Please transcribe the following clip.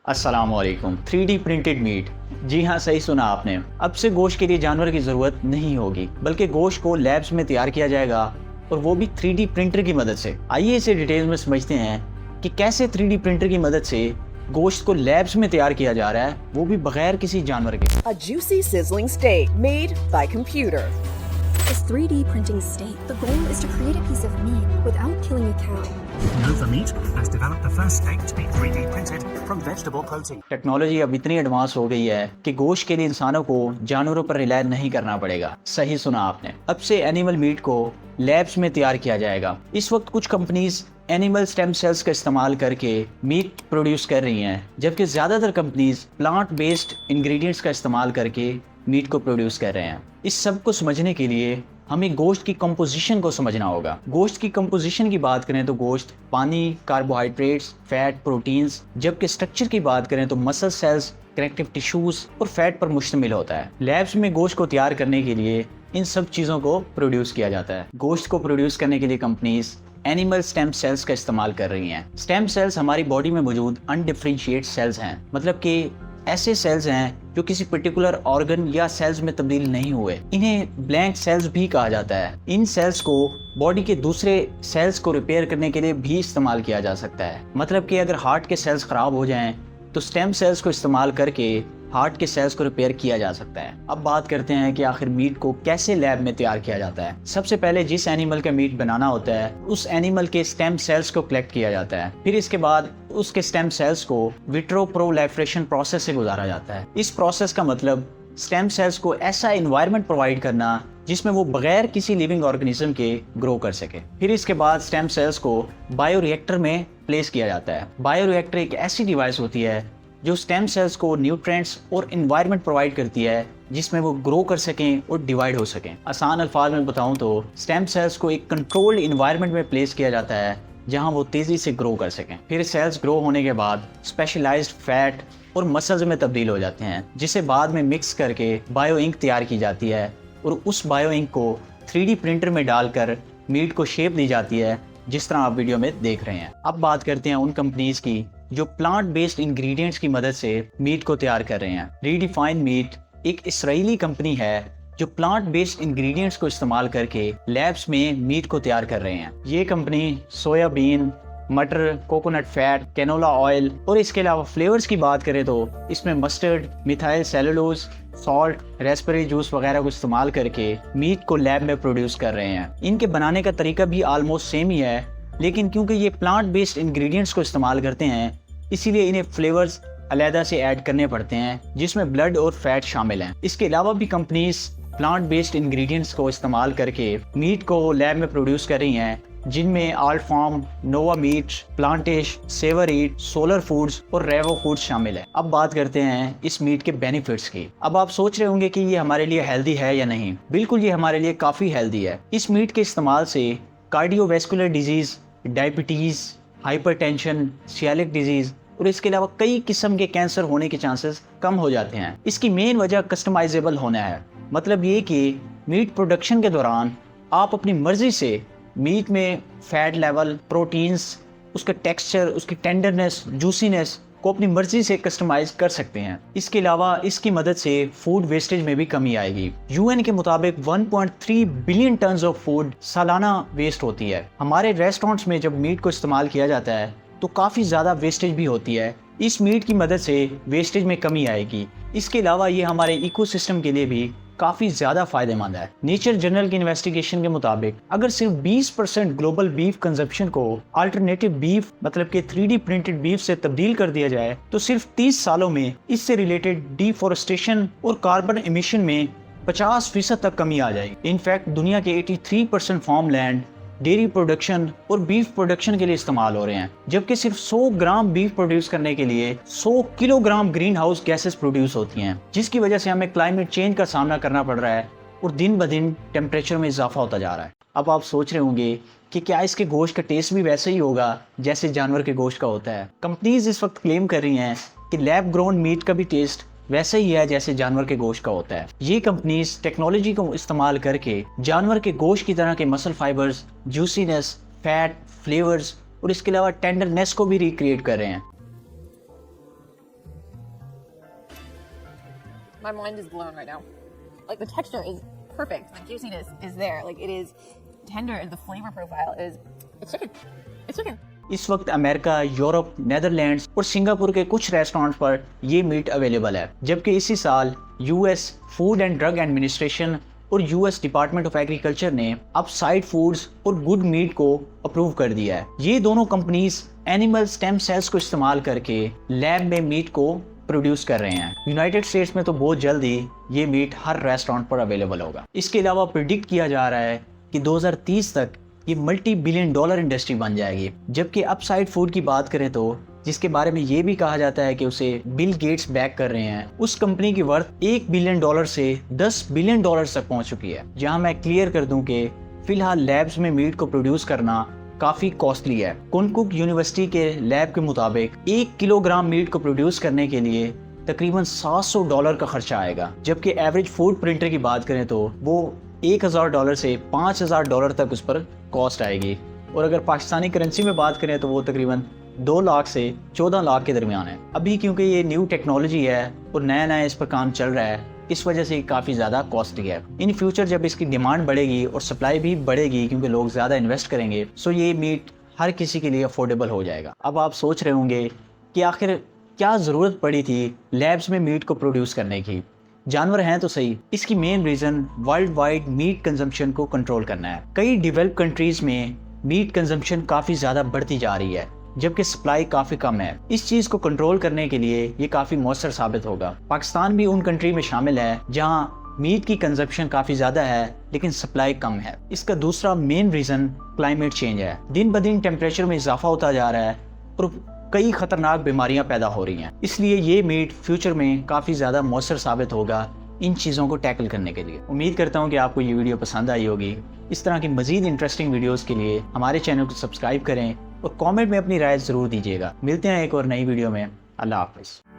अस्सलामुअलैकुम। 3D printed meet, जी हाँ, सही सुना आपने। अब से गोश्त के लिए जानवर की ज़रूरत नहीं होगी, बल्कि गोश्त को लैब्स में तैयार किया जाएगा और वो भी 3D प्रिंटर की मदद से। आइए इसे डिटेल में समझते हैं कि कैसे 3D प्रिंटर की मदद से गोश्त को लैब्स में तैयार किया जा रहा है, वो भी बगैर किसी जानवर के। A juicy sizzling steak made by computer. With 3D printing steak, the goal is to create a piece of meat without killing a cow. Nova Meat has developed the first steak to be 3D printed from vegetable protein. Technology अब इतनी advance हो गई है कि गोश्त के लिए इंसानों को जानवरों पर रिलाय नहीं करना पड़ेगा। सही सुना आपने। अब से एनिमल मीट को लैब्स में तैयार किया जाएगा। इस वक्त कुछ कंपनीज एनिमल स्टेम सेल्स का इस्तेमाल करके मीट प्रोड्यूस कर रही हैं, जबकि ज्यादातर कंपनीज प्लांट बेस्ड इंग्रेडिएंट्स का इस्तेमाल करके मीट को प्रोड्यूस कर रहे हैं। इस सब को समझने के लिए हमें गोश्त की कंपोजिशन को समझना होगा। गोश्त की कंपोजिशन की बात करें तो गोश्त पानी, कार्बोहाइड्रेट्स, फैट, प्रोटीन्स, जबकि स्ट्रक्चर की बात करें तो मसल सेल्स, कनेक्टिव टिश्यूज और फैट पर मुश्तमिल होता है। लैब्स में गोश्त को तैयार करने के लिए इन सब चीज़ों को प्रोड्यूस किया जाता है। गोश्त को प्रोड्यूस करने के लिए कंपनीज एनिमल स्टेम सेल्स का इस्तेमाल कर रही हैं। स्टेम सेल्स हमारी बॉडी में मौजूद अनडिफरेंशिएट सेल्स हैं, मतलब कि ऐसे सेल्स हैं जो किसी पर्टिकुलर ऑर्गन या सेल्स में तब्दील नहीं हुए। इन्हें ब्लैंक सेल्स भी कहा जाता है। इन सेल्स को बॉडी के दूसरे सेल्स को रिपेयर करने के लिए भी इस्तेमाल किया जा सकता है। मतलब कि अगर हार्ट के सेल्स खराब हो जाएं तो स्टेम सेल्स को इस्तेमाल करके हार्ट के सेल्स को रिपेयर किया जा सकता है। अब बात करते हैं कि आखिर मीट को कैसे लैब में तैयार किया जाता है। सबसे पहले जिस एनिमल का मीट बनाना होता है उस एनिमल के स्टेम सेल्स को कलेक्ट किया जाता है। फिर इसके बाद उसके स्टेम सेल्स को विट्रो प्रोलिफरेशन प्रोसेस से गुजारा जाता है। इस प्रोसेस का मतलब स्टेम सेल्स को ऐसा एनवायरनमेंट प्रोवाइड करना जिसमें वो बगैर किसी लिविंग ऑर्गेनिज्म के ग्रो कर सके। फिर इसके बाद स्टेम सेल्स को बायोरिएक्टर में प्लेस किया जाता है। बायोरिएक्टर एक ऐसी डिवाइस होती है जो स्टेम सेल्स को न्यूट्रिएंट्स और एनवायरनमेंट प्रोवाइड करती है जिसमें वो ग्रो कर सकें और डिवाइड हो सकें। आसान अल्फाज में बताऊं तो स्टेम सेल्स को एक कंट्रोल्ड एनवायरनमेंट में प्लेस किया जाता है जहां वो तेजी से ग्रो कर सकें। फिर सेल्स ग्रो होने के बाद स्पेशलाइज्ड फैट और मसल्स में तब्दील हो जाते हैं, जिसे बाद में मिक्स करके बायो इंक तैयार की जाती है और उस बायो इंक को 3D प्रिंटर में डालकर मीट को शेप दी जाती है, जिस तरह आप वीडियो में देख रहे हैं। अब बात करते हैं उन कंपनीज की जो प्लांट बेस्ड इंग्रेडिएंट्स की मदद से मीट को तैयार कर रहे हैं। रीडिफाइन मीट एक इस्राएली कंपनी है जो प्लांट बेस्ड इंग्रेडिएंट्स को इस्तेमाल करके लैब्स में मीट को तैयार कर रहे हैं। ये कंपनी सोयाबीन, मटर, कोकोनट फैट, कैनोला ऑयल और इसके अलावा फ्लेवर्स की बात करें तो इसमें mustard, methyl cellulose, salt, Raspberry juice वगैरह को इस्तेमाल करके मीट को लैब में प्रोड्यूस कर रहे हैं। इनके बनाने का तरीका भी ऑलमोस्ट सेम ही है, लेकिन क्योंकि ये प्लांट बेस्ड इंग्रेडिएंट्स को इस्तेमाल करते हैं इसीलिए इन्हें फ्लेवर्स अलहदा से ऐड करने पड़ते हैं जिसमें ब्लड और फैट शामिल हैं। इसके अलावा भी कंपनीज प्लांट बेस्ड इंग्रेडिएंट्स को इस्तेमाल करके मीट को लैब में प्रोड्यूस कर रही हैं, जिनमें आल्ट फार्म, नोवा मीट, प्लांटेश, सेवर ईट, सोलर फूड्स और रेवो फूड्स शामिल है। अब बात करते हैं इस मीट के बेनिफिट्स की। अब आप सोच रहे होंगे कि ये हमारे लिए हेल्दी है या नहीं। बिल्कुल, ये हमारे लिए काफ़ी हेल्दी है। इस मीट के इस्तेमाल से cardiovascular disease, diabetes, hypertension, sialic disease और इसके अलावा कई किस्म के कैंसर होने के चांसेस कम हो जाते हैं। इसकी मेन वजह कस्टमाइजेबल होना है। मतलब ये कि मीट प्रोडक्शन के दौरान आप अपनी मर्जी से मीट में फैट लेवल, प्रोटीन्स, उसका टेक्सचर, उसकी टेंडरनेस, जूसीनेस को अपनी मर्जी से कस्टमाइज कर सकते हैं। इसके अलावा इसकी मदद से फूड वेस्टेज में भी कमी आएगी। यूएन के मुताबिक 1.3 बिलियन टन्स ऑफ फूड सालाना वेस्ट होती है। हमारे रेस्टोरेंट्स में जब मीट को इस्तेमाल किया जाता है तो काफ़ी ज़्यादा वेस्टेज भी होती है। इस मीट की मदद से वेस्टेज में कमी आएगी। इसके अलावा ये हमारे इकोसिस्टम के लिए भी काफ़ी ज़्यादा फायदेमंद है। नेचर जर्नल की इन्वेस्टिगेशन के मुताबिक अगर सिर्फ 20% ग्लोबल बीफ कंजप्शन को अल्टरनेटिव बीफ मतलब कि 3D प्रिंटेड बीफ से तब्दील कर दिया जाए तो सिर्फ 30 सालों में इससे रिलेटेड डिफॉरेस्टेशन और कार्बन एमिशन में 50% तक कमी आ जाएगी। इनफैक्ट दुनिया के 83% फार्म लैंड डेयरी प्रोडक्शन और बीफ प्रोडक्शन के लिए इस्तेमाल हो रहे हैं, जबकि सिर्फ 100 ग्राम बीफ प्रोड्यूस करने के लिए 100 kilogram green house gases produce होती हैं, जिसकी वजह से हमें क्लाइमेट चेंज का सामना करना पड़ रहा है और दिन ब दिन टेम्परेचर में इजाफा होता जा रहा है। अब आप सोच रहे होंगे कि क्या इसके गोश्त का टेस्ट भी वैसे ही होगा जैसे जानवर के गोश्त का होता है। कंपनीज इस वक्त क्लेम कर रही हैं कि लैब ग्रोन मीट का भी टेस्ट वैसे ही है जैसे जानवर के गोश्त का होता है। ये कंपनीज टेक्नोलॉजी को इस्तेमाल करके जानवर के गोश्त की तरह के muscle fibres, juiciness, fat, flavours और इसके अलावा टेंडरनेस को भी रिक्रिएट कर रहे हैं। My mind is blown right now. Like the texture is perfect. The juiciness is there. Like it is tender and the flavor profile is it's chicken. It's chicken. इस वक्त अमेरिका, यूरोप, नेदरलैंड्स और Singapore के कुछ restaurants पर ये meet available है, जबकि इसी साल US food and drug administration और यूएस डिपार्टमेंट ऑफ एग्रीकल्चर ने अपसाइड फूड्स और गुड मीट को अप्रूव कर दिया है। ये दोनों कंपनीज एनिमल स्टेम सेल्स को इस्तेमाल करके लैब में मीट को प्रोड्यूस कर रहे हैं। यूनाइटेड स्टेट्स में तो बहुत जल्दी ये मीट हर रेस्टोरेंट पर अवेलेबल होगा। इसके अलावा प्रिडिक्ट किया जा रहा है कि 2030 तक ये मल्टी बिलियन डॉलर इंडस्ट्री बन जाएगी। जबकि अपसाइड फूड की बात करें तो जिसके बारे में ये भी कहा जाता है कि उसे बिल गेट्स बैक कर रहे हैं, उस कंपनी की वर्थ $1 बिलियन से $10 बिलियन तक पहुंच चुकी है। जहां मैं क्लियर कर दूं कि फिलहाल लैब्स में मीट को प्रोड्यूस करना काफी कॉस्टली है। कोनकुक यूनिवर्सिटी के लैब के मुताबिक 1 किलोग्राम मीट को प्रोड्यूस करने के लिए तकरीबन $700 का खर्चा आएगा, जबकि एवरेज फूड प्रिंटर की बात करें तो वो $1000 से $5000 तक उस पर कॉस्ट आएगी। और अगर पाकिस्तानी करेंसी में बात करें तो वो तकरीबन 2 लाख से 14 लाख के दरमियान है। अभी क्योंकि ये न्यू टेक्नोलॉजी है और नया इस पर काम चल रहा है, इस वजह से काफ़ी ज़्यादा कॉस्टली है। इन फ्यूचर जब इसकी डिमांड बढ़ेगी और सप्लाई भी बढ़ेगी क्योंकि लोग ज़्यादा इन्वेस्ट करेंगे, सो ये मीट हर किसी के लिए अफोर्डेबल हो जाएगा। अब आप सोच रहे होंगे कि आखिर क्या ज़रूरत पड़ी थी लैब्स में मीट को प्रोड्यूस करने की। जानवर हैं तो सही, इसकी main reason world wide meat consumption को कंट्रोल करना है। कई डेवलप्ड कंट्रीज़ में मीट कंजम्पशन काफ़ी ज़्यादा बढ़ती जा रही है, जबकि सप्लाई काफ़ी कम है। इस चीज़ को कंट्रोल करने के लिए ये काफ़ी मौसर साबित होगा। पाकिस्तान भी उन कंट्री में शामिल है जहाँ मीट की कंजम्पशन काफ़ी ज़्यादा है लेकिन सप्लाई कम है। इसका दूसरा मेन रीज़न क्लाइमेट चेंज है। दिन ब दिन टेम्परेचर में इजाफा होता जा रहा है और कई खतरनाक बीमारियां पैदा हो रही हैं। इसलिए ये मीट फ्यूचर में काफ़ी ज़्यादा मौसर साबित होगा इन चीज़ों को टैकल करने के लिए। उम्मीद करता हूँ कि आपको ये वीडियो पसंद आई होगी। इस तरह की मज़ीद इंटरेस्टिंग वीडियोज़ के लिए हमारे चैनल को सब्सक्राइब करें और कमेंट में अपनी राय ज़रूर दीजिएगा। मिलते हैं एक और नई वीडियो में। अल्लाह हाफ़िज़।